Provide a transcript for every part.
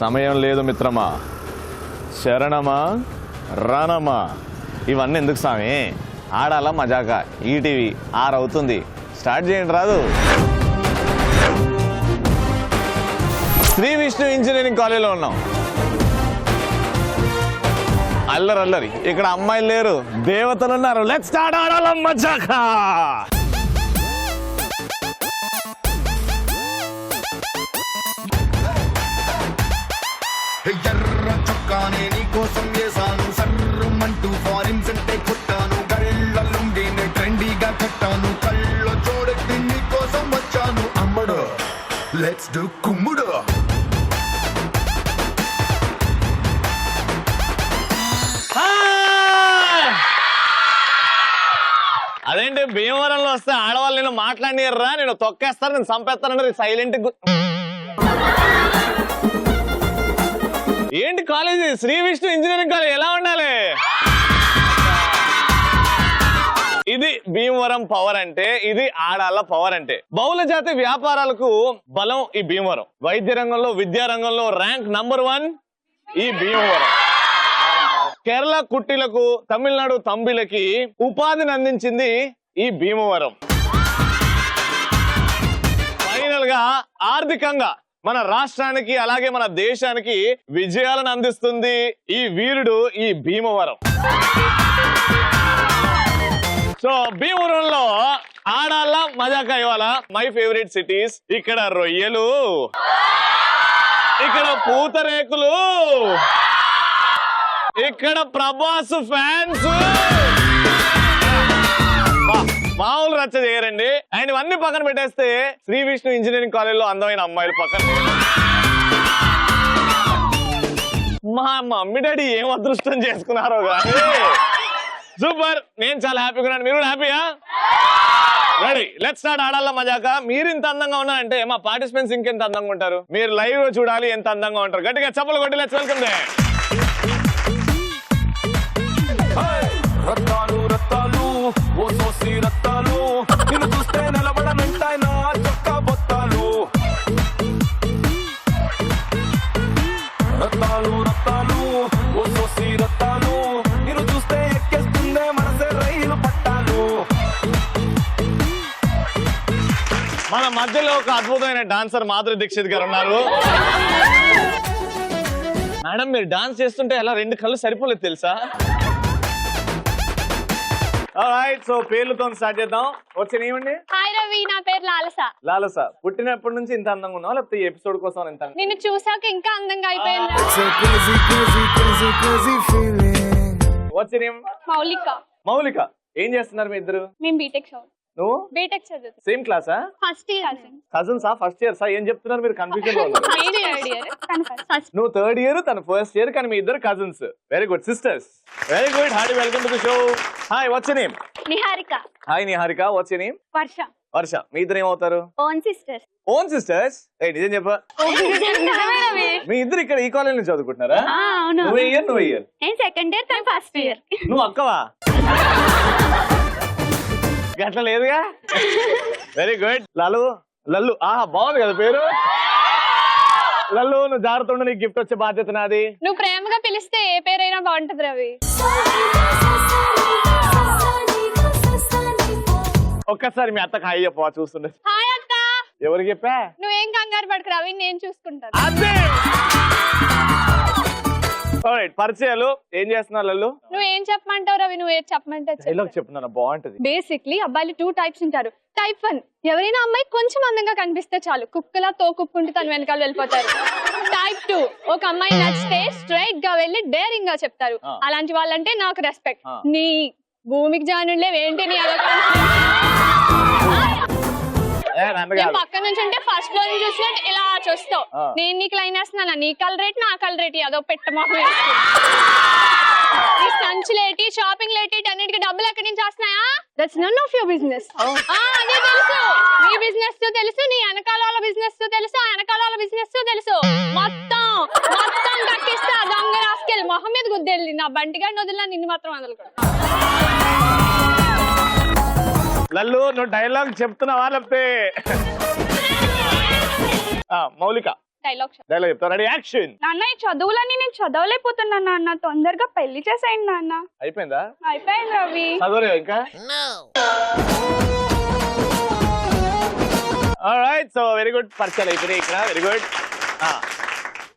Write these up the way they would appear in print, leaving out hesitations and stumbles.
సమయం లేదు మిత్రమా, శరణమా రణమా ఇవన్నీ ఎందుకు స్వామి? ఆడాల మజాక. ఈటీవీ 6 అవుతుంది, స్టార్ట్ చేయండి రాదు. శ్రీ విష్ణు ఇంజనీరింగ్ కాలేజీలో ఉన్నాం. అల్లరి ఇక్కడ అమ్మాయిలు లేరు, దేవతలు ఉన్నారు. లెట్స్ స్టార్ట్ ఆడాల మజాక. ఎర్ర చొక్కానే నీ కోసం వేసాను, సర్రమంటూ ఫారిన్స్ అంటే కొట్టాను, గళ్ళలుండి ట్రెండీగా కట్టాను, కళ్ళ చూడెత్తి నీ కోసం వచ్చాను. అమ్మడు లెట్స్ డు కుమ్ముడు. అదేంటి భీమవరంలో వస్తే ఆడవాళ్ళు నేను మాట్లాడినరా, నేను తొక్కేస్తాను, నేను చంపేస్తానంటే సైలెంట్. ఏంటి college? Sri Vishnu engineering college ఎలా ఉండాలి? ఇది భీమవరం పవర్ అంటే, ఇది ఆడాళ్ళ పవర్ అంటే. బహుళ జాతి వ్యాపారాలకు బలం ఈ భీమవరం. వైద్య రంగంలో, విద్యా రంగంలో ర్యాంక్ నంబర్ 1 ఈ భీమవరం. కేరళ కుట్టిలకు, తమిళనాడు తంబిలకి ఉపాధిని అందించింది ఈ భీమవరం. ఫైనల్ గా ఆర్థికంగా మన రాష్ట్రానికి అలాగే మన దేశానికి విజయాలను అందిస్తుంది ఈ వీరుడు, ఈ భీమవరం. సో భీమవరంలో ఆడాల మజాక ఇవాళ మై ఫేవరెట్ సిటీస్. ఇక్కడ రొయ్యలు, ఇక్కడ పూతరేకులు, ఇక్కడ ప్రభాస్ ఫ్యాన్స్ మామూలు రచ్చ చేయరండి. అండ్ ఇవన్నీ పక్కన పెట్టేస్తే శ్రీ విష్ణు ఇంజనీరింగ్ కాలేజ్ లో అందమైన అమ్మాయిలు పక్కన. మా మమ్మీ డాడీ ఏం అదృష్టం చేసుకున్నారో కానీ సూపర్. నేను చాలా హ్యాపీగా ఉన్నాను, మీరు హ్యాపీయా? రెడీ, లెట్స్ స్టార్ట్ ఆడాల మజాక. మీరు ఇంత అందంగా ఉన్నారంటే మా పార్టిసిపెంట్స్ ఇంకెంత అందంగా ఉంటారు. మీరు లైవ్ లో చూడాలి ఎంత అందంగా ఉంటారు. గట్టిగా చప్పలు కొట్టి లెట్స్ వెల్కమ్ దే. రత్తాలు రత్తాలు ఓ సోసి రత్తాలు, నిన్ను చూస్తే నిలబడనంటాయి నా చొక్కా బొత్తాలు. రత్తాలు రత్తాలు ఓ సోసి రత్తాలు, నిన్ను చూస్తే ఎక్కేస్తుందే మనసే రైలు పట్టాలు. మన మధ్యలో ఒక అద్భుతమైన డాన్సర్ మాధురి దీక్షిత్ గారు ఉన్నారు. మేడం మీరు డాన్స్ చేస్తుంటే అలా 2 కళ్ళు సరిపోలేదు తెలుసా? ఆల్రైట్, సో పేర్లతో స్టార్ట్ చేద్దాం. వచ్చేనేమండి? హాయ్ రవి, నా పేరు లాలస. లాలస, పుట్టినప్పటి నుంచి ఇంత అందంగా ఉన్నావా లేకపోతే ఈ ఎపిసోడ్ కోసం ఇంత? నిన్ను చూసాక ఇంకా అందంగా అయిపోయింది. వచ్చేనేం? మౌలిక. మౌలిక, ఏం చేస్తున్నారు మీ ఇద్దరు? మేము బీటెక్ చదువు. నువ్వు? బీటెక్ చదువు. సేమ్ క్లాసా? First year. కజిన్సా? ఫస్ట్ ఇయర్ సా? ఏం చెప్తున్నారు మీరు? కన్ఫ్యూజన్ లో ఉన్నారు. నువ్వు 3rd ఇయర్, తన 1st ఇయర్, కానీ మీ ఇద్దరు cousins. Very good sisters, very good. Hearty welcome to the show. Hi, what's name? Niharika. Hi Niharika, what's name? Varsha. Varsha, మీ ఇద్దరు ఏమవుతారు? Own sisters. Own sisters? నిజం చెప్ప. మీ ఇద్దరు ఇక్కడ ఈ కాలేజ్ నుంచి చదువుకుంటున్నారా? అవును. నువ్వు ఇయర్, నువ్వు ఇయర్. నేను 2nd ఇయర్, తను 1st ఇయర్. నువ్వు అక్కవా? అట్లా లేదుగా. Very good. లల్లు, లల్లు, బాగుంది కదా పేరు. లల్లు, నువ్వు జాగ్రత్త ఉండు, నీకు గిఫ్ట్ వచ్చే బాధ్యత నాది. నువ్వు ప్రేమగా పిలిస్తే ఏ పేరైనా బాగుంటది రవి. ఒక్కసారి మీ అత్తకు హాయ్ చెప్పవా? చూస్తుండే. హాయ్ అత్త. ఎవరికి చెప్పా? నువ్వేం కంగారు పడకు రవి, నేను చూసుకుంటాను. అదే. పరిచయాలు ఏం చేస్తున్నారు లల్లు? నువ్వేం చెప్పమంటావు రవి? నువ్వు ఏది చెప్పమంటే చెప్తున్నా, బాగుంటది. బేసిక్లీ అబ్బాయిలు 2 టైప్స్ ఉంటారు. టైప్ 1, ఎవరైనా అమ్మాయి కొంచెం అందంగా కనిపిస్తే చాలు, కుక్కలా తోకుప్పుంటే తన వెనకాల వెళ్ళిపోతారు. టైప్ 2, ఒక అమ్మాయి నచ్చితే స్ట్రైట్ గా వెళ్ళి డేరింగ్ గా చెప్తారు. అలాంటి వాళ్ళంటే నాకు రెస్పెక్ట్. నీ భూమికి జానులే ఏంటి నీ పక్క నుంచి ఉంటే ఫస్ట్ ఫ్లోర్ నుంచి చూసినట్టు ఇలా చూస్తావు. నేను నీకు లైన్ వేస్తున్నాను, నీ కలర్ రేట్ నా కలర్ రేట్, అదో పెట్ట మొహం సంచులేటి, షాపింగ్ లేటి, అన్నిటికీ డబ్బులు ఎక్కడి నుంచి వస్తున్నాయా? That's none of your business. అదే తెలుసు, నీ బిజినెస్ తెలుసు, నీ వెనకాల వాళ్ళ బిజినెస్ తెలుసు, ఆ వెనకాల వాళ్ళ బిజినెస్ తెలుసు. మొత్తం మొత్తం కక్కిస్తా దొంగ రాసుకెళ్ళి మొహం మీద గుద్దేళ్ళి. నా బంటిగాడిని వదిలినా నిన్ను మాత్రం వదలకూడదు. లల్లు, నువ్వు డైలాగ్ చెప్తున్నావా లేకపోతే? మౌలిక, డైలాగ్ డైలాగ్ చెప్తా. Ready action. నాన్న ఈ చదువులన్నీ నేను చదవలేకపోతున్నాను నాన్న, తొందరగా పెళ్లి చేసేయండి నాన్న. అయిపోయిందా? అయిపోయింది రవి. చదవలేవు ఇంకా? Alright, so very good. పరిచయాలు అయిపోయినాయి ఇక్కడ. Very good.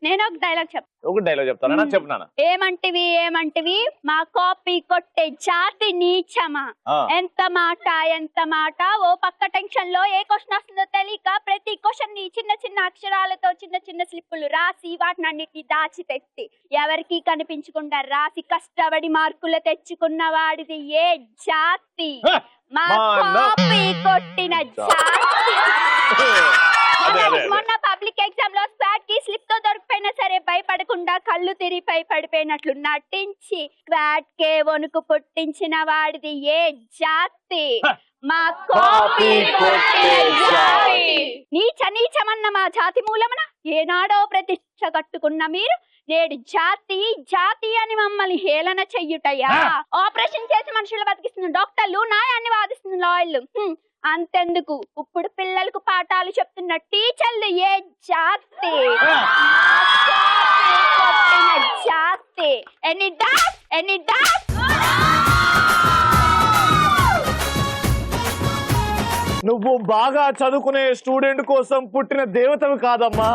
నేను ఒక డైలాగ్ చెప్తాను. ఒక డైలాగ్ చెప్తానా? చెప్తున్నాను. ఏమంటివి మా కాపీ కొట్టే జాతి నీచమా, ఎంత మాట ఓ పక్క టెన్షన్ లో ఏ క్వశ్చన్ వస్తుందో తెలియక ప్రతి క్వశ్చన్ ని చిన్న చిన్న అక్షరాలతో చిన్న చిన్న స్లిప్పులు రాసి వాటిని అన్నిటిని దాచిపెట్టి ఎవరికి కనిపించకుండా రాసి కష్టపడి మార్కులు తెచ్చుకున్న వాడిది ఏ జాతి? మా కాపీ కొట్టిన జాతి. మొన్న పబ్లిక్ ఎగ్జామ్ లో స్క్వాడ్ కి స్లిప్ తో దొరికిపోయినా సరే భయపడకుండా కళ్ళు తిరిగిపోయి పడిపోయినట్లు నటించి స్క్వాడ్ కే వణుకు పుట్టించిన వాడిది ఏ జాతి? మా కాపీ నీచమన్న మా జాతి మూలమున ఏనాడో ప్రతిష్ట కట్టుకున్న మీరు నేడు జాతి అని మమ్మల్ని హేళన చెయ్యుటయ్యా. ఆపరేషన్ చేసి మనుషులు బతికిస్తున్న డాక్టర్లు, న్యాయాన్ని వాదిస్తున్న లాయర్లు, అంతెందుకు ఇప్పుడు పిల్లలకు పాఠాలు చెప్తున్న టీచర్లు ఏ జాతి? జాతి. ఎన్ని డాస్ నువ్వు బాగా చదువుకునే స్టూడెంట్ కోసం పుట్టిన దేవతవి కాదమ్మా,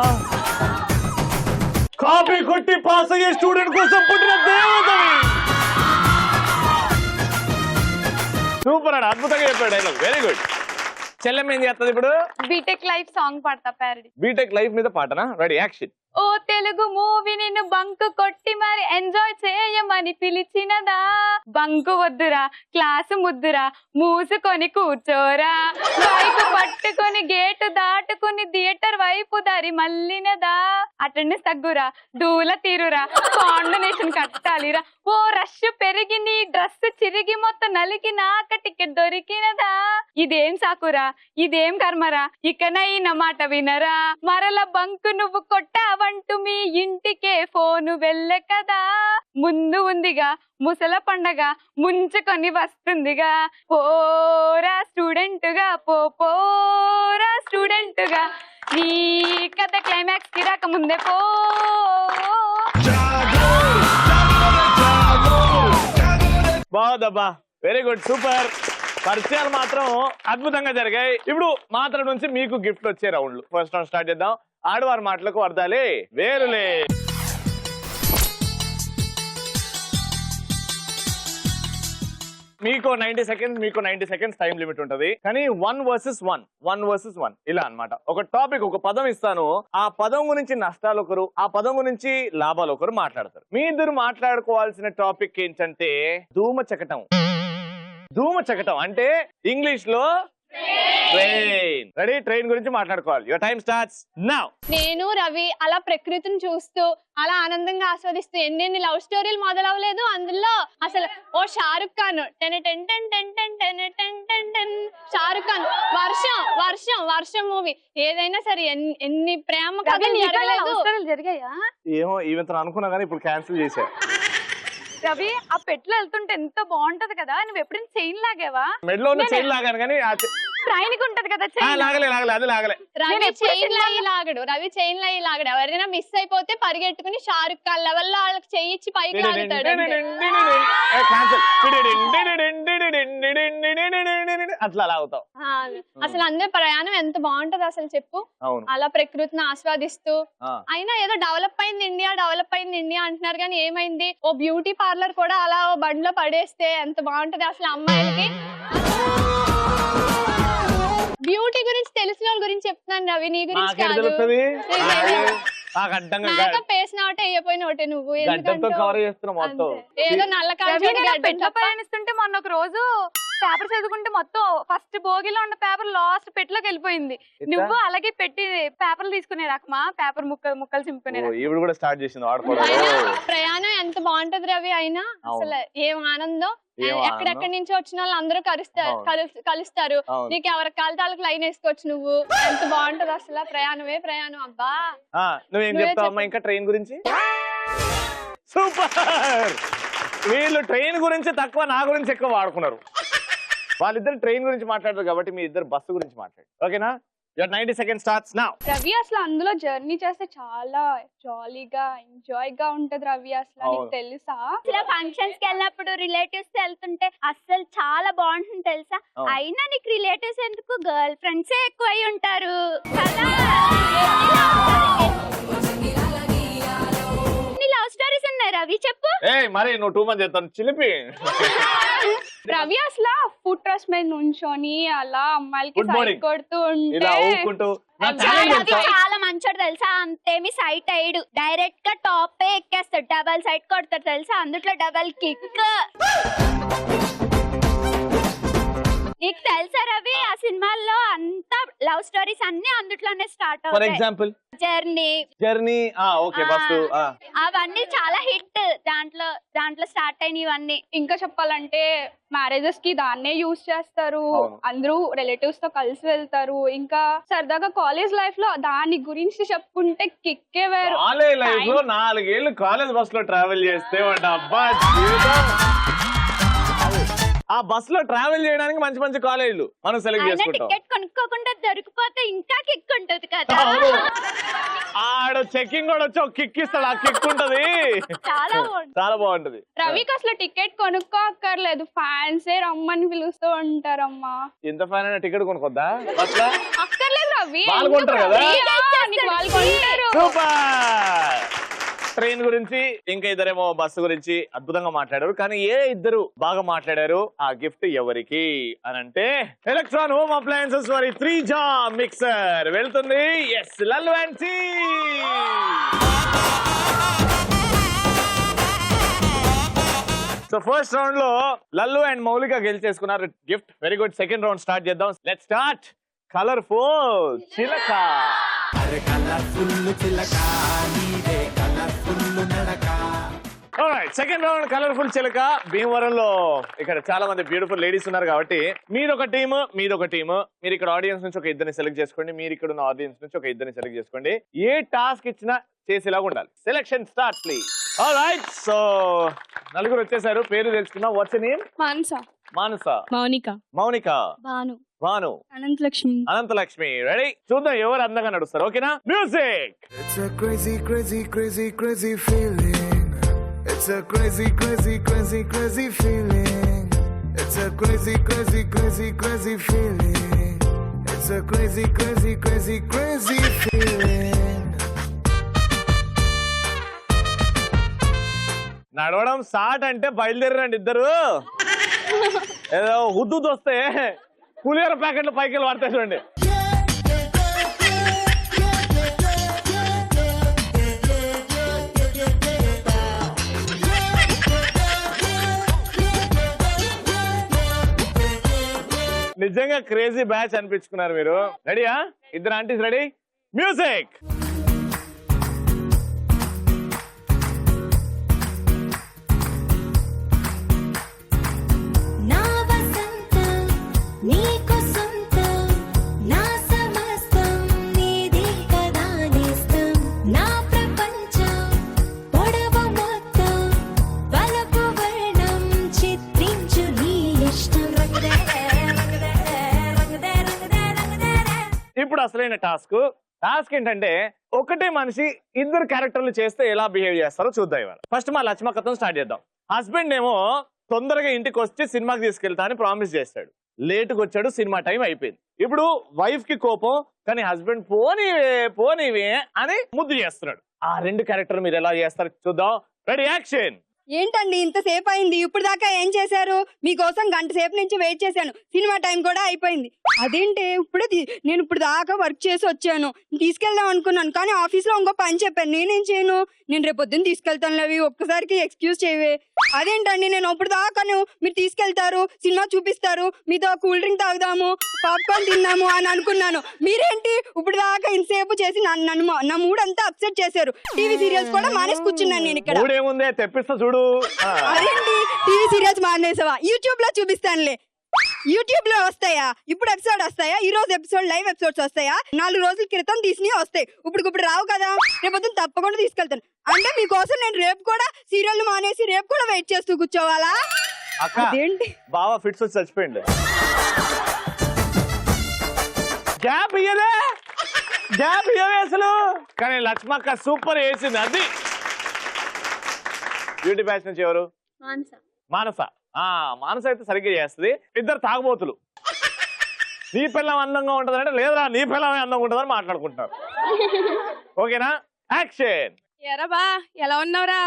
కాపీ కొట్టి పాస్ అయ్యే స్టూడెంట్ కోసం పుట్టిన దేవతవి. సూపర్ అండి, అద్భుతంగా చెప్పాడు డైలాగ్. Very good. చెల్లెం ఏం చేస్తుంది ఇప్పుడు? బీటెక్ లైఫ్ సాంగ్ పాడతా ప్యారడీ. బీటెక్ లైఫ్ మీద పాటనా? Ready action. ఓ తెలుగు మూవీ నిన్ను బంకు కొట్టి మరి ఎంజాయ్ చేయమని పిలిచినదా, బంకు వద్దురా క్లాసు ముద్దురా మూసుకొని కూర్చోరా, బైక్ పట్టుకొని గేటు దాటుకుని థియేటర్ వైపు దారి మళ్ళినదా, అటెండెన్స్ తగ్గురా దూల తీరురా కాంబినేషన్ కట్టాలిరా, ఓ రష్ పెరిగి నీ డ్రెస్ చిరిగి మొత్తం నలిగి నాక టికెట్ దొరికినదా, ఇదేం సాకురా ఇదేం కర్మరా ఇకనైనా మాట వినరా, మరల బంకు నువ్వు కొట్టావంటూ మీ ఇంటికే ఫోను వెళ్ళే కదా, ముందు ఉందిగా ముసల పండగ ముంచుకొని వస్తుందిగా, పోరా స్టూడెంట్ గా పోరా స్టూడెంట్ గా నీ కథ క్లైమాక్స్ కి రాక ముందే పో. బాగుందబ్బా, వెరీ గుడ్, సూపర్. పరిచయాలు మాత్రం అద్భుతంగా జరిగాయి. ఇప్పుడు మాత్రం నుంచి మీకు గిఫ్ట్ వచ్చే రౌండ్లు. ఫస్ట్ రౌండ్ స్టార్ట్ చేద్దాం. ఆడవారి మాటలకు అర్థాలే వేరులే. మీకు 90 సెకండ్స్ టైం లిమిట్ ఉంటది. కానీ 1 వర్సెస్ 1 ఇలా అన్నమాట. ఒక టాపిక్, ఒక పదం ఇస్తాను. ఆ పదం గురించి నష్టాలు ఒకరు, ఆ పదం గురించి లాభాలు ఒకరు మాట్లాడతారు. మీ ఇద్దరు మాట్లాడుకోవాల్సిన టాపిక్ ఏంటంటే ధూమచకటం. ధూమచకటం అంటే ఇంగ్లీష్ లో ట్రైన్. రెడీ? ట్రైన్ గురించి మాట్లాడుకోవాలి. Your time starts now. నేను రవి అలా ప్రకృతిని చూస్తూ అలా ఆనందంగా ఆస్వాదిస్తూ ఎన్నెన్ని లవ్ స్టోరీలు మొదలవలేదు. అందులో అసలు ఓ షారుఖ్ ఖాన్ షారుఖ్ ఖాన్ వర్షం మూవీ ఏదైనా సరే ఎన్ని ప్రేమ కథలు జరిగాయా? ఏమో ఈవెంత అనుకున్నా కానీ ఇప్పుడు క్యాన్సిల్ చేశా. రవి ఆ పెట్లో వెళ్తుంటే ఎంత బాగుంటది కదా, నువ్వు ఎప్పుడైనా చైన్ లాగావా? మెడలో ఉన్న చైన్ లాగాను కానీ ట్రైన్ కి ఉంటది కదా లాగలే అది లాగలే. రవి చైన్ లాగడు. ఎవరైనా మిస్ అయిపోతే పరిగెట్టుకుని షారుఖ్ ఖాన్ లెవెల్లో వాళ్ళకి చెయ్యిచ్చి పైకి లాగుతాడు. అట్లా లాగుతావు. అసలు అందరి ప్రయాణం ఎంత బాగుంటది అసలు చెప్పు. అలా ప్రకృతిని ఆస్వాదిస్తూ. అయినా ఏదో డెవలప్ అయింది ఇండియా అంటున్నారు కానీ ఏమైంది? ఓ బ్యూటీ పార్లర్ కూడా అలా ఓ బండ్లో పడేస్తే ఎంత బాగుంటది అసలు అమ్మాయిలకి. బ్యూటీ గురించి తెలిసిన వాళ్ళ గురించి చెప్తున్నాను రవి, నీ గురించి కాదు. మేకప్ వేసిన ఒకటే వేయపోయిన ఒకటే నువ్వు ఏదో నల్ల ప్రయాణిస్తుంటే మొన్న ఒక రోజు పేపర్ చదువుకుంటే మొత్తం ఫస్ట్ భోగిలో ఉన్న పేపర్ లాస్ట్ పెట్టలోకి వెళ్ళిపోయింది. నువ్వు అలాగే పెట్టి పేపర్లు తీసుకునే రకమా? పేపర్ ముక్కలు చింపుకునే కూడా స్టార్ట్ చేసింది. ప్రయాణం ఎంత బాగుంటది రవి. అయినా అసలు ఏం ఆనందం. ఎక్కడెక్కడి నుంచి వచ్చిన వాళ్ళు అందరూ కలుస్తారు. నీకు ఎవరి కాలుతాలకు లైన్ వేసుకోవచ్చు. నువ్వు ఎంత బాగుంటది అసలు. ప్రయాణం అబ్బా. నువ్వేం చెప్తావమ్మా ఇంకా ట్రైన్ గురించి? సూపర్. వీళ్ళు ట్రైన్ గురించి తక్కువ, నా గురించి ఎక్కువ వాడుకున్నారు. వాళ్ళిద్దరు ట్రైన్ గురించి మాట్లాడతారు కాబట్టి మీ ఇద్దరు బస్సు గురించి మాట్లాడు. ఓకేనా? Your 90 seconds starts now. Ravi అసలు అందులో జర్నీ చేస్తే చాలా జాలీగా ఎంజాయ్ గా ఉంటది రవి అసలు నీకు అవును. తెలుసా ఇలా ఫంక్షన్స్ కి వెళ్ళినప్పుడు రిలేటివ్స్ వెళ్తుంటే అస్సలు చాలా బాగుంటుంది తెలుసా అవును. అయినా నీకు రిలేటివ్స్ ఎందుకు గర్ల్ ఫ్రెండ్సే ఎక్కువై ఉంటారు కదా లవ్ స్టోరీస్ ఉన్నాయి రవి చెప్పు మరి నువ్వు 2 months చెప్తాను చిలిపి. రవి అసలు ఫుడ్ ట్రస్ట్ మీద నుంచొని అలా అమ్మాయిలకి Good morning. సైడ్ కొడుతూ ఇలా ఉంటే ఊపుకుంటూ నా చాలా talent రవి తెలుసా? చాలా మంచోడు తెలుసా అంతేమి సైట్ అయ్యాడు డైరెక్ట్ గా టాప్ ఎక్కేస్తాడు డబల్ సైట్ కొడతాడు తెలుసా అందుట్లో డబల్ కిక్ నీకు తెలుసా రవి ఆ సినిమాల్లో అంతా లవ్ స్టోరీస్ అన్ని అందుట్లోనే స్టార్ట్ ఫర్ అవుతాయి ఎగ్జాంపుల్ జర్నీ ఓకే బస్సు అవన్నీ చాలా హిట్ దాంట్లో స్టార్ట్ అయినవన్నీ ఇంకా చెప్పాలంటే మ్యారేజెస్ కి దాన్నే యూజ్ చేస్తారు అవును. అందరూ రిలేటివ్స్ తో కలిసి వెళ్తారు ఇంకా సరదాగా కాలేజ్ లైఫ్ లో దాని గురించి చెప్పుకుంటే కిక్కే వేరు కాలేజ్ లైఫ్ లో 4 ఏళ్ళు కాలేజ్ బస్ లో ట్రావెల్ చేస్తే వాడు అబ్బా జీవితం. ఆ బస్ లో ట్రావెల్ చేయడానికి మంచి మంచి కాలేజీలు మనం సెలెక్ట్ అయినా చేసుకుంటాం. టికెట్ కొనుక్కోకుండా దొరికిపోతే ఇంకా కిక్ ఉంటది కదా అవును. ఆడ చెక్కింగ్ కూడా వచ్చి ఒక కిక్ ఇస్తాడు, ఆ కిక్ ఉంటది, చాలా బాగుంది చాలా బాగుంటది. రవికి అసలు టికెట్ కొనుక్కో అక్కర్లేదు ఫ్యాన్సే రమ్మని పిలుస్తూ ఉంటారమ్మా ఎంత ఫైన్ అయినా టికెట్ కొనుక్కోద్దా బస్ లో? అక్కర్లేదు రవి వాళ్ళు కొంటారు కదా? నీకు వాళ్ళు కొంటారు సూపర్. ట్రైన్ గురించి ఇంకా ఇద్దరేమో బస్సు గురించి అద్భుతంగా మాట్లాడారు. కానీ ఏ ఇద్దరు బాగా మాట్లాడారు ఆ గిఫ్ట్ ఎవరికి అని అంటే ఎలక్ట్రాన్ హోమ్ అప్లయన్సెస్ వారి 3 జార్ మిక్సర్ వెళ్తుంది. ఎస్ లల్లు అండ్ టీ. సో ఫస్ట్ రౌండ్ లో లల్లు అండ్ మౌలిక గెలిచేసుకున్నారు gift. Very good. Second round start చేద్దాం. Let's start. కలర్ఫుల్ చిలక. సెకండ్ రౌండ్ కలర్ఫుల్ చిలక. భీమవరంలో ఇక్కడ చాలా మంది బ్యూటిఫుల్ లేడీస్ ఉన్నారు కాబట్టి మీరొక టీమ్ మీరొక టీమ్. మీరు ఇక్కడ ఆడియన్స్ నుంచి ఒక ఇద్దరిని సెలెక్ట్ చేసుకోండి, మీరు ఇక్కడ ఉన్న ఆడియన్స్ నుంచి ఒక ఇద్దరిని సెలెక్ట్ చేసుకోండి. ఏ టాస్క్ ఇచ్చినా చేసేలాగా ఉండాలి. Selection start please. Alright, so నలుగురు వచ్చేసారు. పేరు తెలుసుకుందాం. What's your name? Manasa Manasa, Mounika Mounika, Bhanu Bhanu, Ananthalakshmi Ananthalakshmi. Ready? చూద్దాం ఎవరు అందంగా నడుస్తారు. ఓకేనా? Music. It's a crazy, crazy, crazy, crazy feeling. It's a crazy, crazy, crazy, crazy feeling. It's a crazy, crazy, crazy, crazy feeling. It's a crazy, crazy, crazy, crazy feeling. నడవడం start అంటే బయలుదేరండి ఇద్దరు. ఏదో హుద్దు వస్తే పులిహోర ప్యాకెట్లు పైకి వెళ్ళి పడతాయి చూడండి. నిజంగా క్రేజీ బ్యాచ్ అనిపించుకున్నారు మీరు. రెడీయా? ఇద్దరు ఆంటీస్ రెడీ? మ్యూజిక్. నా వసంతం నీకు సొంతం నా సమస్తం నీదే కదా నేస్తం నా ప్రపంచం పొడవు మొత్తం వలపు వర్ణం చిత్రించు నీ ఇష్టం రంగదే రంగదే రంగదే రంగదే రంగదే. ఇప్పుడు అసలైన టాస్క్ ఏంటంటే ఒకటే మనిషి ఇద్దరు క్యారెక్టర్లు చేస్తే ఎలా బిహేవ్ చేస్తారో చూద్దాం ఇవాళ. ఫస్ట్ మా లక్ష్మకథం స్టార్ట్ చేద్దాం. హస్బెండ్ ఏమో తొందరగా ఇంటికి వచ్చి సినిమాకి తీసుకెళ్తా అని ప్రామిస్ చేస్తాడు. లేటుగా వచ్చాడు, సినిమా టైం అయిపోయింది. ఇప్పుడు వైఫ్ కి కోపం, కానీ హస్బెండ్ పోనీవే అని ముద్దు చేస్తున్నాడు. ఆ రెండు క్యారెక్టర్ మీరు ఎలా చేస్తారు చూద్దాం. Ready, action. ఏంటండి ఇంతసేపు అయింది, ఇప్పుడు దాకా ఏం చేశారు? మీకోసం గంట సేపు నుంచి వెయిట్ చేశాను, సినిమా టైం కూడా అయిపోయింది. అదేంటి నేను ఇప్పుడు దాకా వర్క్ చేసి వచ్చాను, తీసుకెళ్దాం అనుకున్నాను, కానీ ఆఫీస్ లో ఇంకో పని చెప్పాను. నేనేం చేయను? నేను రేపు పొద్దున్న తీసుకెళ్తాను లేవి, ఒక్కసారికి ఎక్స్క్యూజ్ చేయవే. అదేంటండి నేను ఇప్పుడు దాకా మీరు తీసుకెళ్తారు, సినిమా చూపిస్తారు, మీతో కూల్ డ్రింక్ తాగుదాము, పాప్కార్న్ తిందాము అని అనుకున్నాను. మీరేంటి ఇప్పుడు దాకా ఇంతసేపు చేసి నా మూడ్ అంతా అప్సెట్ చేశారు. టీవీ సీరియల్స్ కూడా మానేసి కూర్చున్నాను నేను ఇక్కడ. ఏముందే తెప్పిస్తా చూడు. అదేంటి టీవీ సీరియల్స్ మానేసావా? యూట్యూబ్ లో చూపిస్తానులే. యూట్యూబ్ లో వస్తాయా? ఇప్పుడు ఎపిసోడ్ వస్తాయా? ఈ రోజు ఎపిసోడ్ లైవ్ ఎపిసోడ్స్ వస్తాయా? 4 రోజుల క్రితం తీసినవి వస్తాయి, ఇప్పుడు రావు కదా. రేపు తప్పకుండా తీసుకెళ్తాను. అంటే మీకోసం నేను రేపు కూడా సీరియల్ మానేసి రేపు కూడా వెయిట్ చేస్తూ కూర్చోవాలా? అదేంటి బావా ఫిట్స్ వచ్చి చచ్చిపోయింది. గ్యాప్ ఇయ్యలే అసలు. కానీ లక్ష్మక్క సూపర్ వేసింది. అది బ్యూటీ బ్యాచ్ నుంచి ఎవరు? మానస. మానస అయితే సరిగ్గా చేస్తుంది. ఇద్దరు తాగుబోతులు. నీ పిల్లం అందంగా ఉంటదంటే లేదురా నీ పిల్లమే అందంగా ఉంటదని మాట్లాడుకుంటారు. ఓకేనా? యాక్షన్. ఎరా బా ఎలా ఉన్నావురా?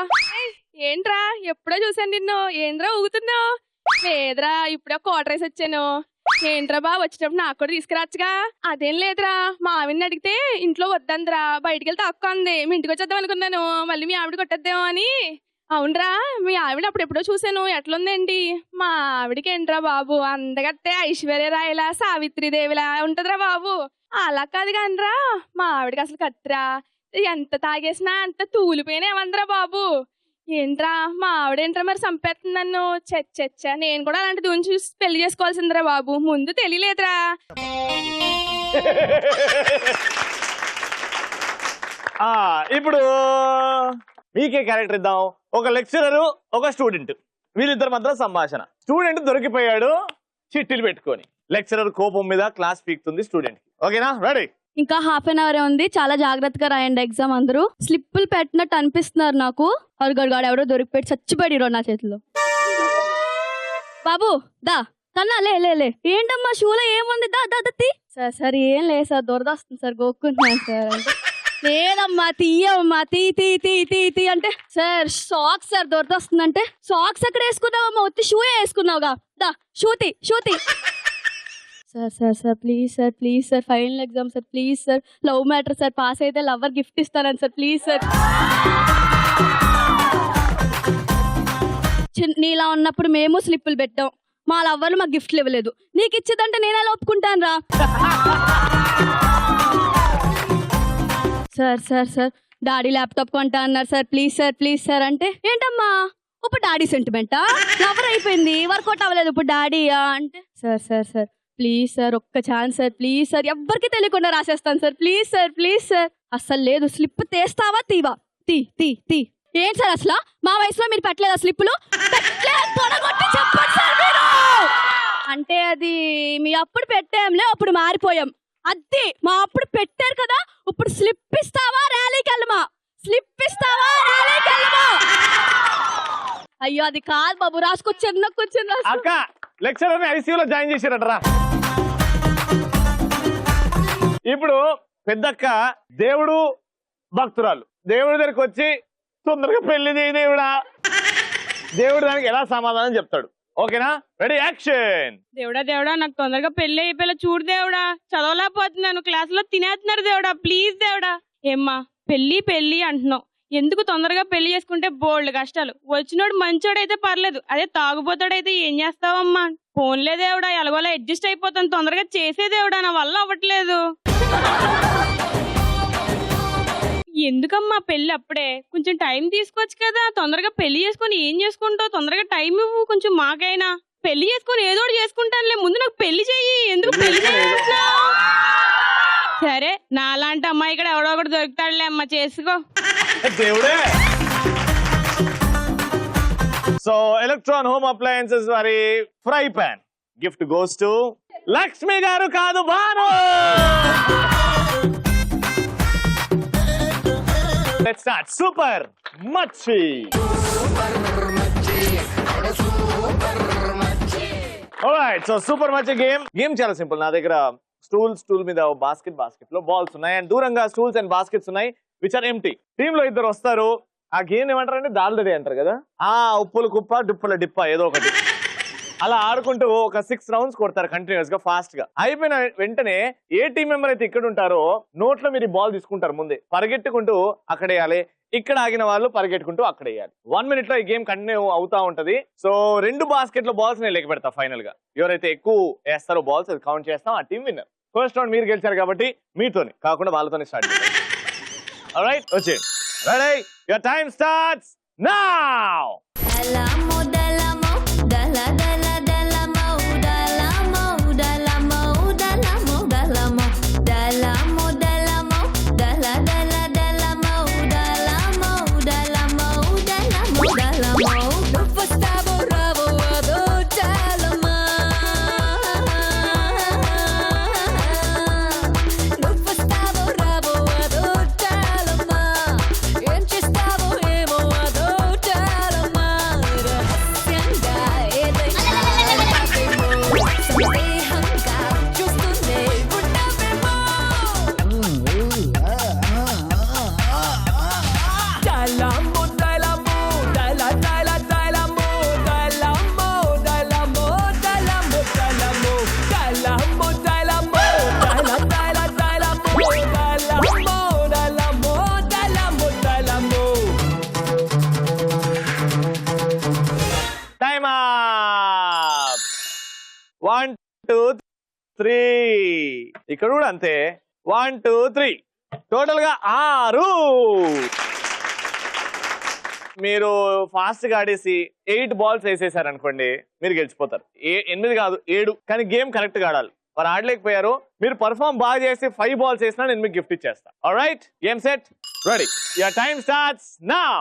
ఏంట్రా ఎప్పుడో చూసాను నిన్ను. ఏంద్రా ఊగుతున్నావు? లేదురా ఇప్పుడే క్వార్టర్ రైస్ వచ్చాను. ఏంట్రా బా వచ్చేటప్పుడు నాకు కూడా తీసుకురాచ్చుగా. అదేం లేదురా మా ఆవిడని అడిగితే ఇంట్లో వద్దందిరా బయటికి వెళ్తే అక్క అంది. మీ ఇంటికి వచ్చేద్దాం అనుకున్నాను మళ్ళీ మీ ఆవిడ కొట్టేద్దామో అని. అవునరా మీ ఆవిడ అప్పుడు ఎప్పుడో చూసాను ఎట్లుందేంటి? మా ఆవిడకి ఏంట్రా బాబు అందగత్తే ఐశ్వర్యరాయలా సావిత్రిదేవిలా ఉంటదిరా బాబు. అలా కాదు కానరా మా ఆవిడకి అసలు కత్తిరా. ఎంత తాగేసినా అంత తూలిపోయినా ఏమందరా బాబు. ఏంట్రా మా ఆవిడేంట్రా మరి చంపేస్తుంది నన్ను. చచ్చ నేను కూడా అలాంటి దూని చూసి పెళ్లి చేసుకోవాల్సిందిరా బాబు. ముందు తెలియలేదురా. ఇప్పుడు మీకే క్యారెక్టర్ ఇద్దాం. ఒక లెక్చరర్ ఒక స్టూడెంట్ వీళ్ళిద్దరి మధ్య సంభాషణ. స్టూడెంట్ దొరికిపోయాడు చిట్టీలు పెట్టుకొని. లెక్చరర్ కోపం మీద క్లాస్ పీకుతుంది స్టూడెంట్. ఓకేనా? రెడీ? ఇంకా హాఫ్ అన్ అవర్ ఉంది. చాలా జాగ్రత్తగా రాయండి ఎగ్జామ్. అందరూ స్లిప్పులు పెట్టినట్టు అనిపిస్తున్నారు నాకు. అరుగడుగాడు ఎవడో దొరికిపెట్టి చచ్చిపడిరో నా చేతిలో. బాబు దా కన్నా లే. ఏంటమ్మా షూలో ఏముంది? దా దా సార్ సార్ ఏం లేదు సార్ దొరదొస్తుంది సార్ గోక్కుంటున్నాను సార్ అంటే లేదమ్మా తీయమ్మా తీ అంటే సార్ సాక్స్ సార్ దొరదొస్తుందంటే సాక్స్ ఎక్కడ వేసుకున్నావమ్మా? వచ్చి షూ వేసుకున్నావుగా. దా షూ తీ sir please sir final exam sir please sir. Love matter sir pass అయితే లవర్ గిఫ్ట్ ఇస్తానని సార్ ప్లీజ్ సార్. నీలా ఉన్నప్పుడు మేము స్లిప్పులు పెట్టాం. మా లవర్లు మాకు గిఫ్ట్లు ఇవ్వలేదు. నీకు ఇచ్చేదంటే నేను ఎలా ఒప్పుకుంటాను రా. సార్ డాడీ ల్యాప్టాప్ కొంటా అన్నారు సార్ ప్లీజ్ సార్ అంటే ఏంటమ్మా ఇప్పుడు డాడీ సెంటిమెంటా? లవర్ అయిపోయింది వర్కౌట్ అవ్వలేదు ఇప్పుడు డాడీయా అంటే సార్ ప్లీజ్ సార్ ఒక్క ఛాన్స్ సార్ ప్లీజ్ సార్. ఎవ్వరికి తెలియకుండా రాసేస్తాను సార్ ప్లీజ్ సార్. అస్సలు లేదు. స్లిప్ తీస్తావా తీవా? తీ ఏంటి సార్ అసలు మా వయసులో మీరు పెట్టలేదా స్లిప్పులు? చెప్పండి సార్ మీరు. అంటే అది మీ అప్పుడు పెట్టాంలే అప్పుడు మారిపోయాం. అది మా అప్పుడు పెట్టారు కదా. ఇప్పుడు స్లిప్ ఇస్తావా ర్యాలీకి వెళ్ళమా? అయ్యో అది కాదు బాబు రాసుకొచ్చాను అక్క లెక్చరర్ ఐసీయూలో జాయిన్ చేశారటరా. ఇప్పుడు పెద్దక్క దేవుడు భక్తురాలు. దేవుడి దగ్గరికి వచ్చి తొందరగా పెళ్లి చేయి దేవుడా. దేవుడు దానికి ఎలా సమాధానం చెప్తాడు? ఓకేనా? రెడీ? యాక్షన్. దేవుడా నాకు తొందరగా పెళ్లి అయిపోయేలా చూడు దేవుడా. చదవలేకపోతున్నాను క్లాస్ లో తినేస్తున్నారు దేవుడా ప్లీజ్ దేవుడా. ఏమ్మా పెళ్లి అంటున్నావు. ఎందుకు తొందరగా పెళ్లి చేసుకుంటే బోల్డ్ కష్టాలు. వచ్చినోడు మంచోడైతే పర్లేదు. అదే తాగుబోతాడైతే ఏం చేస్తావమ్మా? ఫోన్లే దేవుడా ఎలాగోలా అడ్జస్ట్ అయిపోతాను. తొందరగా చేసే దేవుడా నా వల్ల అవ్వట్లేదు. ఎందుకమ్మా పెళ్లి అప్పుడే? కొంచెం టైం తీసుకోవచ్చు కదా. తొందరగా పెళ్లి చేసుకుని ఏం చేసుకుంటావు? తొందరగా టైం ఇవ్వు కొంచెం మాకైనా. పెళ్లి చేసుకుని ఏదో ఒకటి చేసుకుంటానులే. ముందు నాకు పెళ్లి చెయ్యి. ఎందుకు పెళ్లి చేయాలంటున్నావు? సరే నాలాంటి అమ్మాయి ఇక్కడ ఎవడో ఒకటి దొరుకుతాడులే అమ్మ చేసుకో. దేవుడే. సో ఎలక్ట్రాన్ హోమ్ అప్లయన్సెస్ వారి fry pan gift goes to Lakshmi గారు కాదు Bhanu. Let's start. Super Machi. Alright, so Super Machi game చాలా సింపుల్. నా దగ్గర స్టూల్ మీద బాస్కెట్ లో బాల్స్ ఉన్నాయి అండ్ దూరంగా స్టూల్స్ అండ్ బాస్కెట్స్ ఉన్నాయి విచ్ ఆర్ ఎంప్టీ. టీమ్ లో ఇద్దరు వస్తారు. ఆ గేమ్ ఏమంటారంటే దాల్దడి అంటారు కదా. ఉప్పుల కుప్ప డుప్పుల డిప్ప ఏదో ఒకటి అలా ఆడుకుంటూ ఒక 6 రౌండ్స్ కొడతారు కంటిన్యూస్ గా ఫాస్ట్ గా. అయిపోయిన వెంటనే ఏ టీం మెంబర్ అయితే ఇక్కడ ఉంటారో నోట్లో మీరు బాల్ తీసుకుంటారు. ముందే పరిగెట్టుకుంటూ అక్కడ వేయాలి. ఇక్కడ ఆగిన వాళ్ళు పరిగెట్టుకుంటూ అక్కడ వేయాలి. 1 minute లో ఈ గేమ్ కంటిన్యూ అవుతా ఉంటది. సో 2 బాస్కెట్ లో బాల్స్ నేను లెక్క పెడతా. ఫైనల్ గా ఎవరైతే ఎక్కువ వేస్తారో బాల్స్ అది కౌంట్ చేస్తాం. ఆ టీం విన్నర్. ఫస్ట్ రౌండ్ మీరు గెలిచారు కాబట్టి మీతోని కాకుండా వాళ్ళతోనే స్టార్ట్ చేయాలి. ఆల్రైట్ వచ్చే ready. Your time starts now. 1 2 3. ఇక్కడ కూడా అంతే. 1 2 3. టోటల్ గా 6. మీరు ఫాస్ట్ గా ఆడేసి 8 బాల్స్ వేసేసారు అనుకోండి, మీరు గెలిచిపోతారు. 8 కాదు 7, కానీ గేమ్ కరెక్ట్ గా ఆడాలి. వారు ఆడలేకపోయారు. మీరు పర్ఫార్మ్ బాగా చేసి 5 బాల్స్ వేసినా నేను మీకు గిఫ్ట్ ఇచ్చేస్తా. Alright, game set, ready, your time starts now.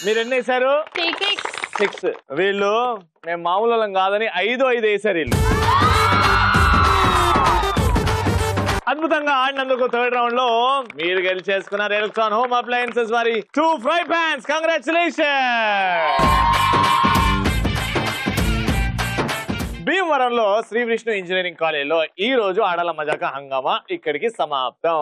మీరు ఎన్ని వేసారు? 6. వీళ్ళు మేము మామూలు వాళ్ళం కాదని 5 వేసారు వీళ్ళు. అద్భుతంగా ఆడినందుకు థర్డ్ రౌండ్ లో మీరు గెలిచేసుకున్నారు ఎలక్ట్రాన్ హోమ్ అప్లయన్సెస్ వారి 2 ఫ్రై పాన్స్. కంగ్రాచులేషన్. భీమవరంలో శ్రీ విష్ణు ఇంజనీరింగ్ కాలేజ్ లో ఈ రోజు ఆడాల మజాక హంగామా ఇక్కడికి సమాప్తం.